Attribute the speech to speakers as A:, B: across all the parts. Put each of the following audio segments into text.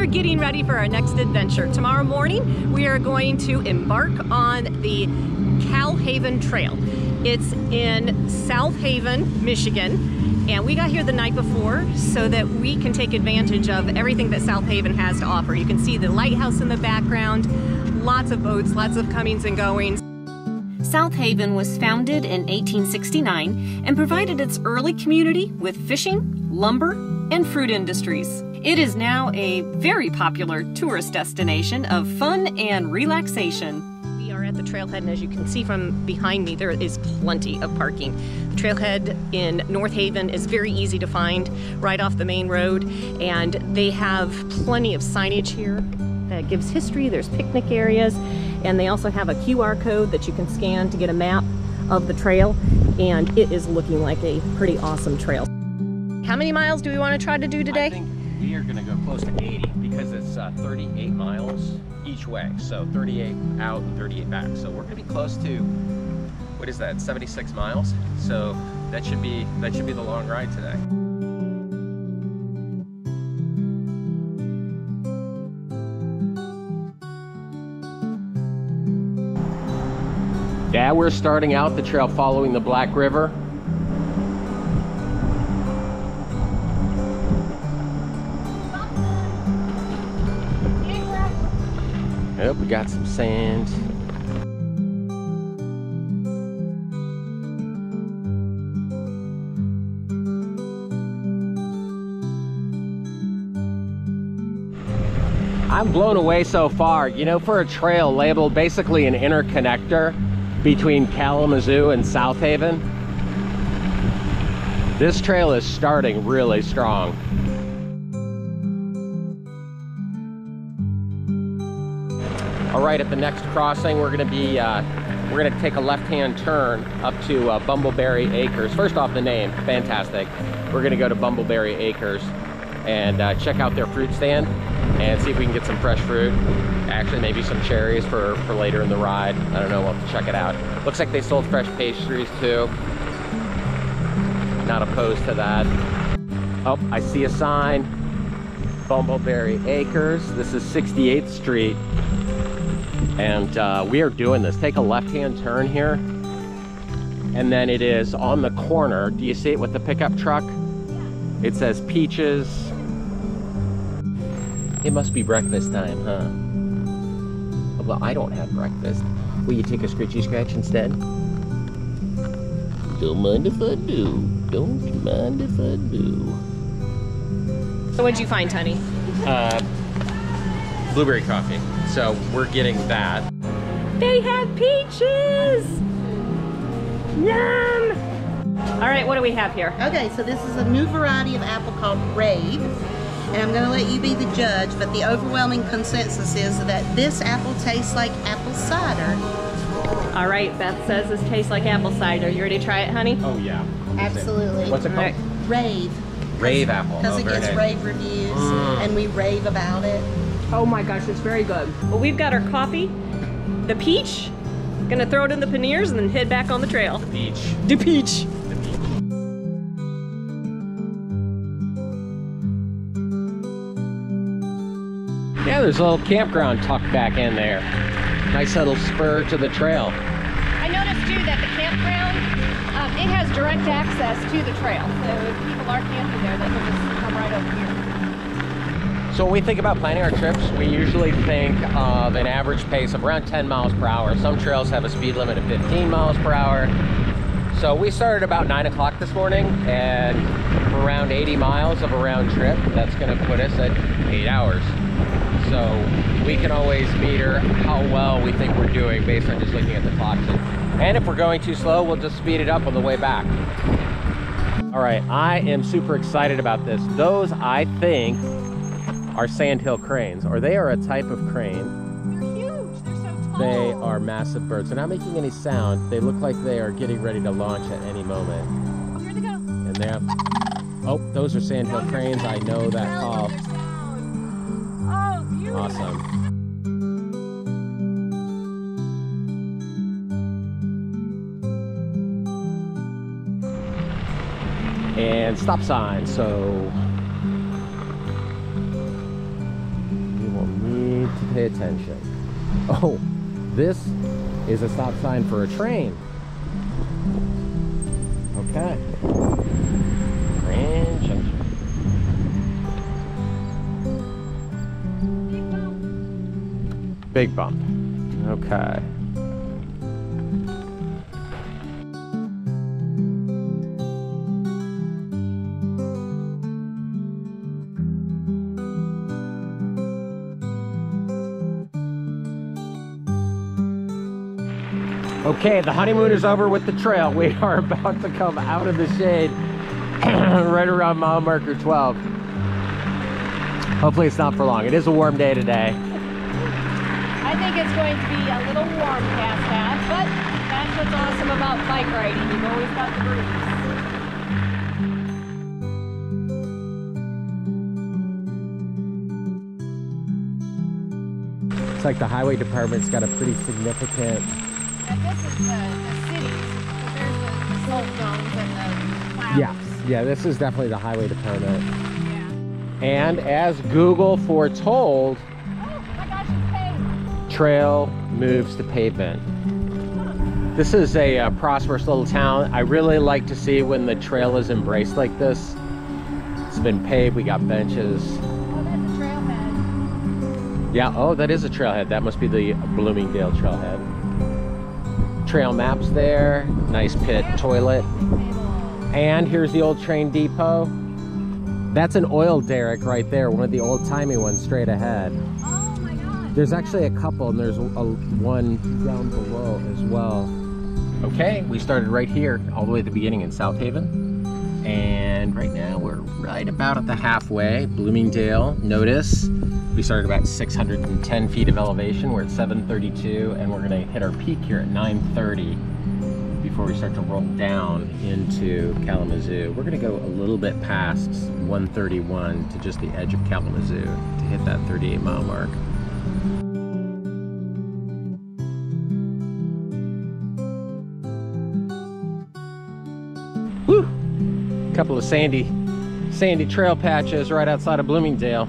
A: are getting ready for our next adventure. Tomorrow morning, we are going to embark on the Kal-Haven Trail. It's in South Haven, Michigan, and we got here the night before so that we can take advantage of everything that South Haven has to offer. You can see the lighthouse in the background, lots of boats, lots of comings and goings. South Haven was founded in 1869 and provided its early community with fishing, lumber, and fruit industries. It is now a very popular tourist destination of fun and relaxation. We are at the trailhead, and as you can see from behind me, there is plenty of parking. The trailhead in North Haven is very easy to find right off the main road, and they have plenty of signage here that gives history. There's picnic areas, and they also have a QR code that you can scan to get a map of the trail, and it is looking like a pretty awesome trail. How many miles do we want to try to do today?
B: I think we are going to go close to 80 because it's 38 miles each way. So 38 out and 38 back. So we're going to be close to, what is that, 76 miles? So that should be the long ride today. Yeah, we're starting out the trail following the Black River. Yep, we got some sand. I'm blown away so far. You know, for a trail labeled basically an interconnector between Kalamazoo and South Haven, this trail is starting really strong. All right, at the next crossing, we're gonna take a left-hand turn up to Bumbleberry Acres. First off, the name, fantastic. We're gonna go to Bumbleberry Acres and check out their fruit stand and see if we can get some fresh fruit. Actually, maybe some cherries for later in the ride. I don't know, we'll have to check it out. Looks like they sold fresh pastries too. Not opposed to that. Oh, I see a sign. Bumbleberry Acres. This is 68th Street. And we are doing this. Take a left-hand turn here. And then it is on the corner. Do you see it with the pickup truck? Yeah. It says peaches. It must be breakfast time, huh? Well, I don't have breakfast. Will you take a scritchy scratch instead? Don't mind if I do. Don't mind if I do.
A: So what'd you find, honey?
B: Blueberry coffee. So we're getting that.
A: They have peaches! Yum! All right, what do we have here?
C: Okay, so this is a new variety of apple called Rave. And I'm gonna let you be the judge, but the overwhelming consensus is that this apple tastes like apple cider.
A: All right, Beth says this tastes like apple cider. You ready to try it, honey?
B: Oh yeah.
C: Absolutely.
B: What's it called?
C: Right. Rave.
B: Rave apple.
C: Because it gets rave reviews, and we rave about it.
A: Oh my gosh, it's very good. Well, we've got our coffee, the peach. Gonna throw it in the panniers and then head back on the trail.
B: The peach.
A: The peach.
B: Yeah, there's a little campground tucked back in there. Nice little spur to the trail.
A: I noticed too that the campground, it has direct access to the trail. So if people are camping there, they can just come right over here.
B: So when we think about planning our trips, we usually think of an average pace of around 10 miles per hour. Some trails have a speed limit of 15 miles per hour. So we started about 9 o'clock this morning, and around 80 miles of a round trip. That's gonna put us at 8 hours. So we can always meter how well we think we're doing based on just looking at the clocks. And if we're going too slow, we'll just speed it up on the way back. All right, I am super excited about this. Those, I think, are sandhill cranes, or they are a type of crane.
A: They're huge, they're so tall.
B: They are massive birds. They're not making any sound. They look like they are getting ready to launch at any moment.
A: Oh, here they go.
B: And they have, oh, those are sandhill cranes. I know that call.
A: Oh, beautiful.
B: Awesome. And stop sign, so pay attention. Oh, this is a stop sign for a train. Okay. Grand Junction. Big bump. Okay. Okay, the honeymoon is over with the trail. We are about to come out of the shade right around mile marker 12. Hopefully it's not for long. It is a warm day today.
A: I think it's going to be a little warm past that, but that's what's awesome about bike riding. You've always got the breeze.
B: It's like the highway department's got a pretty significant...
A: And this is the cities. There's the salt domes and the clouds.
B: Yeah, this is definitely the highway department.
A: Yeah.
B: And as Google foretold,
A: Oh my gosh, it's paved.
B: trail moves to pavement. This is a prosperous little town. I really like to see when the trail is embraced like this. It's been paved, we got benches.
A: Oh, that's a trailhead.
B: Yeah, oh, that is a trailhead. That must be the Bloomingdale trailhead. Trail maps there, nice pit toilet. And here's the old train depot. That's an oil derrick right there, one of the old-timey ones straight ahead.
A: Oh my God.
B: There's actually a couple, and there's one down below as well. Okay, we started right here, all the way at the beginning in South Haven. And right now we're right about at the halfway, Bloomingdale. Notice we started about 610 feet of elevation. We're at 732, and we're gonna hit our peak here at 930 before we start to roll down into Kalamazoo. We're gonna go a little bit past 131 to just the edge of Kalamazoo to hit that 38-mile mark. Woo! Couple of sandy trail patches right outside of Bloomingdale.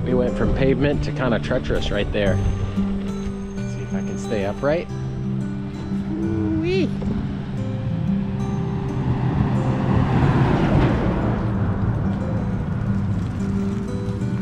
B: We went from pavement to kind of treacherous right there. Let's see if I can stay upright. Whee!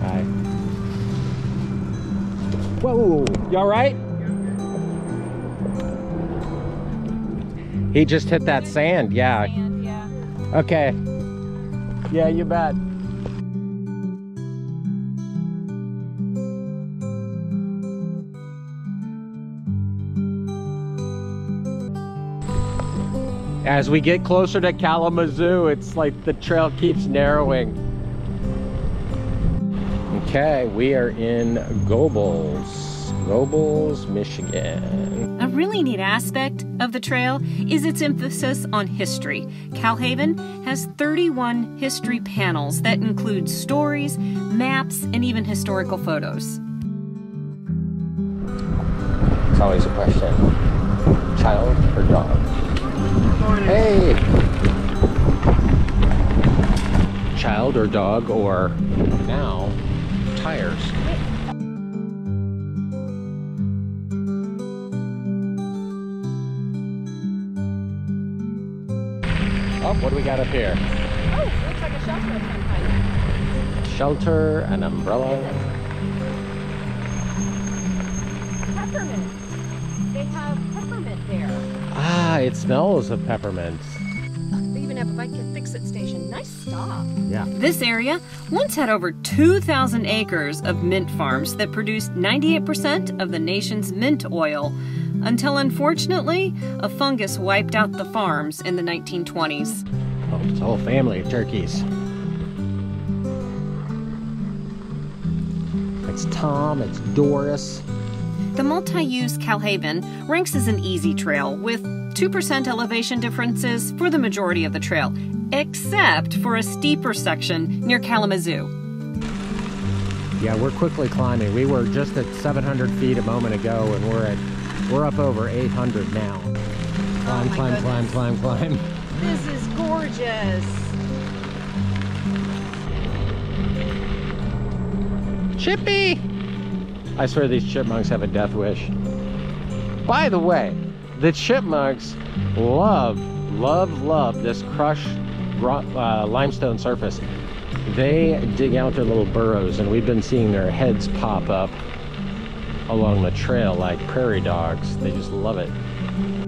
B: Hi. Whoa! You all right? He just hit that sand, yeah.
A: Sand, yeah.
B: Okay. Yeah, you bet. As we get closer to Kalamazoo, it's like the trail keeps narrowing. Okay, we are in Gobles, Michigan.
D: A really neat aspect of the trail is its emphasis on history. Kal-Haven has 31 history panels that include stories, maps, and even historical photos.
B: It's always a question. Child or dog? Hey! Child or dog, or now, tires. Oh, what do we got up here?
A: Oh, looks like a shelter of some kind.
B: Shelter, an umbrella.
A: Peppermint. They have peppermint there.
B: Ah, it smells of peppermint.
A: They even have a bike and fix-it station. Nice stop.
B: Yeah.
D: This area once had over 2,000 acres of mint farms that produced 98% of the nation's mint oil, until unfortunately, a fungus wiped out the farms in the 1920s.
B: Oh, it's a whole family of turkeys. It's Tom, it's Doris.
D: The multi-use Kal-Haven ranks as an easy trail with 2% elevation differences for the majority of the trail, except for a steeper section near Kalamazoo.
B: Yeah, we're quickly climbing. We were just at 700 feet a moment ago, and we're up over 800 now. Climb, climb.
A: This is gorgeous.
B: Chippy! I swear these chipmunks have a death wish. By the way, the chipmunks love this crushed limestone surface. They dig out their little burrows, and we've been seeing their heads pop up along the trail like prairie dogs. They just love it.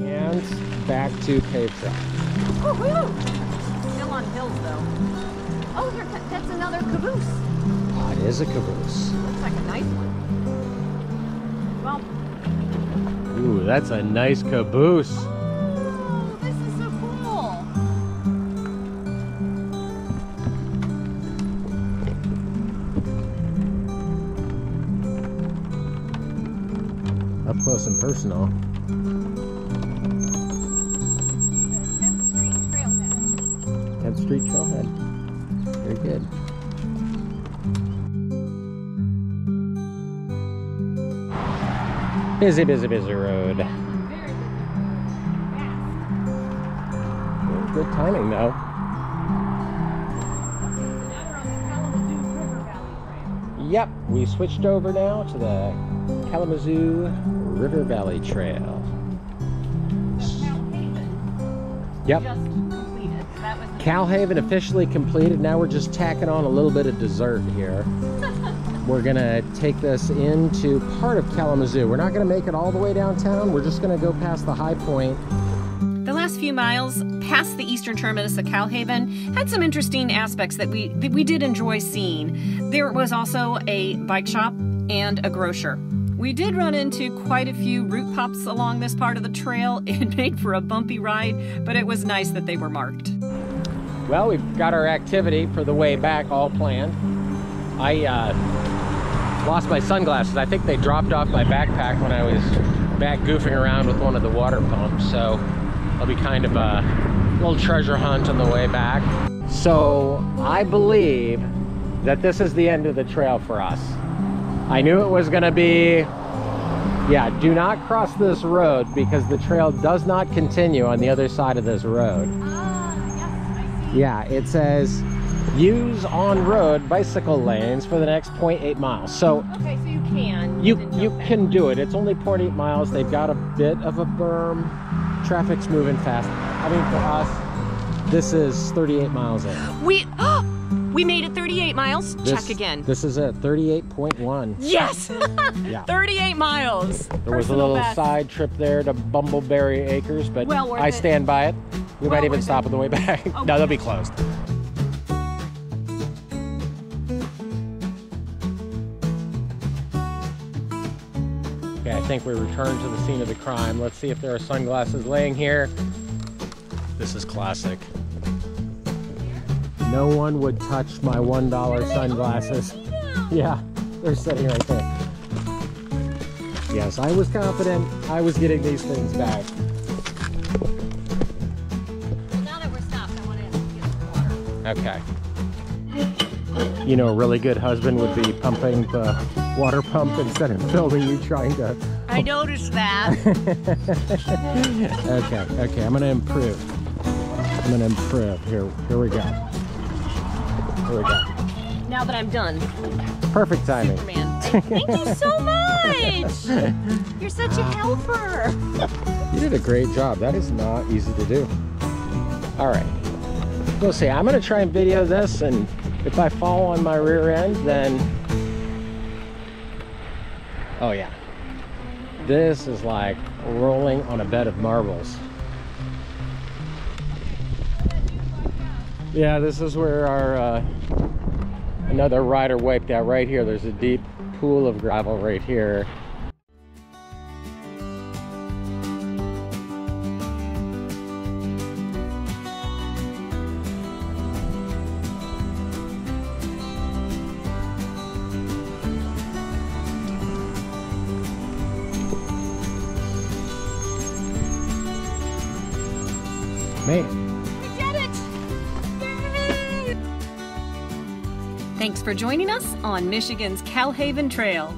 B: And back to paved trail.
A: Woohoo! Still on hills though. Oh, here, that's another caboose.
B: Oh, it is a caboose.
A: Looks like a nice one. Well.
B: Ooh, that's a nice caboose.
A: Oh, this is so cool.
B: Up close and personal.
A: 10th Street Trailhead.
B: 10th Street Trailhead. Very good. Busy, busy, busy road.
A: Very good. Fast.
B: Good timing though.
A: So now we're on the Kalamazoo River Valley Trail.
B: Yep, we switched over now to the Kalamazoo River Valley Trail.
A: Kal-Haven
B: Yep.
A: just completed. So that was the
B: Kal-Haven officially completed. Now we're just tacking on a little bit of dessert here. We're gonna take this into part of Kalamazoo. We're not gonna make it all the way downtown. We're just gonna go past the high point.
D: The last few miles past the eastern terminus of Kal-Haven had some interesting aspects that we did enjoy seeing. There was also a bike shop and a grocer. We did run into quite a few root pops along this part of the trail. It made for a bumpy ride, but it was nice that they were marked.
B: Well, we've got our activity for the way back all planned. I lost my sunglasses. I think they dropped off my backpack when I was back goofing around with one of the water pumps. So it'll be kind of a little treasure hunt on the way back. So I believe that this is the end of the trail for us. I knew it was gonna be, yeah, do not cross this road because the trail does not continue on the other side of this road.
A: yes, I see.
B: Yeah, it says use on-road bicycle lanes for the next 0.8 miles. So
A: Okay, so you can.
B: you
A: then jump back.
B: can do it. It's only 0.8 miles. They've got a bit of a berm. Traffic's moving fast. I mean, for us, this is 38 miles in.
A: We made it 38 miles. Check again.
B: This is at 38.1.
A: Yes!
B: Yeah.
A: 38 miles.
B: There was a little side trip there to Bumbleberry Acres, but
A: Well worth
B: I
A: it.
B: stand by it. We
A: Well
B: might even
A: worth
B: stop
A: it.
B: on the way back.
A: Oh,
B: No, they'll be closed. Okay, I think we returned to the scene of the crime. Let's see if there are sunglasses laying here. This is classic. No one would touch my $1 sunglasses. Yeah, they're sitting right there. Yes, I was confident I was getting these things back.
A: Well, now that we're stopped, I want to get some water.
B: Okay. You know, a really good husband would be pumping the water pump instead of filming you trying to...
A: I noticed that.
B: Okay, I'm gonna improve. Here we go. Here we go.
A: Now that I'm done.
B: Perfect timing.
A: Superman. Thank you so much. You're such a helper.
B: You did a great job. That is not easy to do. All right. We'll see. I'm gonna try and video this, and if I fall on my rear end, then... Oh yeah. This is like rolling on a bed of marbles. Yeah, this is where our another rider wiped out right here. There's a deep pool of gravel right here. Man.
A: We did it! Yay!
D: Thanks for joining us on Michigan's Kal-Haven Trail.